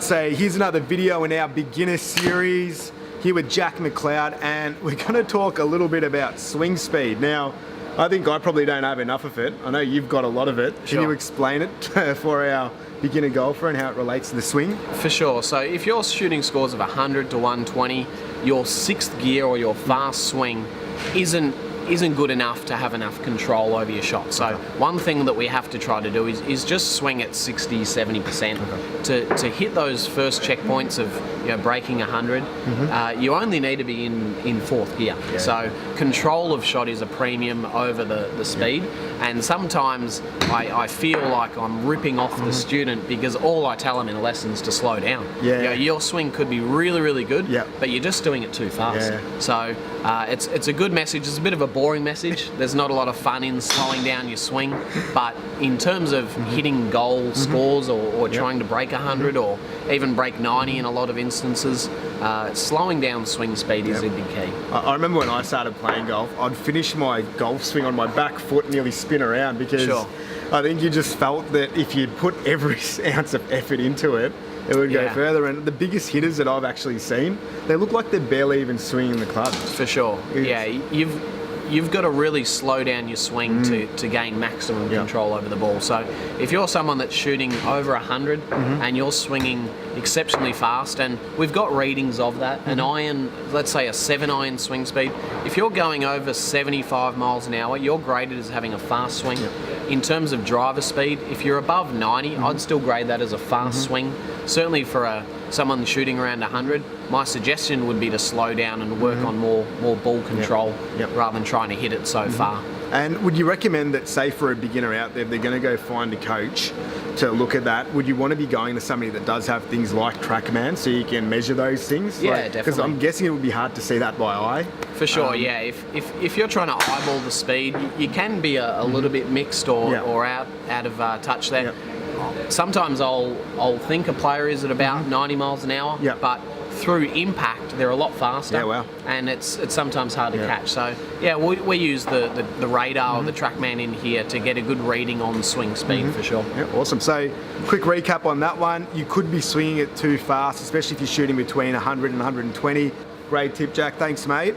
say here's another video in our beginner series here with Jack Macleod, and we're going to talk a little bit about swing speed. Now, I think I probably don't have enough of it. I know you've got a lot of it. Can you explain it for our beginner golfer and how it relates to the swing? For sure. So if you're shooting scores of 100 to 120, your sixth gear or your fast swing isn't good enough to have enough control over your shot. So one thing that we have to try to do is just swing at 60, 70% to hit those first checkpoints of breaking 100. You only need to be in fourth gear. Yeah. So control of shot is a premium over the speed. And sometimes I feel like I'm ripping off the student because all I tell them in lessons to slow down. Your swing could be really, really good, but you're just doing it too fast. So it's a good message. It's a bit of a boring message. There's not a lot of fun in slowing down your swing, but in terms of hitting goal scores or trying to break 100 or even break 90 in a lot of instances, slowing down swing speed is a big key. I remember when I started playing golf, I'd finish my golf swing on my back foot and nearly spin around because I think you just felt that if you'd put every ounce of effort into it, it would go further. And the biggest hitters that I've actually seen, they look like they're barely even swinging the club. For sure. You've got to really slow down your swing to gain maximum control over the ball. So if you're someone that's shooting over 100 and you're swinging exceptionally fast, and we've got readings of that, an iron, let's say a 7-iron swing speed, if you're going over 75 miles an hour, you're graded as having a fast swing. In terms of driver speed, if you're above 90, I'd still grade that as a fast swing. Certainly for someone shooting around 100, my suggestion would be to slow down and work on more ball control rather than trying to hit it so far. And would you recommend that, say for a beginner out there, if they're going to go find a coach to look at that, would you want to be going to somebody that does have things like TrackMan so you can measure those things? Yeah, definitely. Because I'm guessing it would be hard to see that by eye. For sure, If you're trying to eyeball the speed, you can be a little bit mixed or out of touch there. Sometimes I'll think a player is at about 90 miles an hour, but through impact they're a lot faster, and it's sometimes hard to catch. So we use the radar or the TrackMan in here to get a good reading on swing speed for sure. Awesome. So quick recap on that one, you could be swinging it too fast, especially if you're shooting between 100 and 120. Great tip, Jack. Thanks, mate.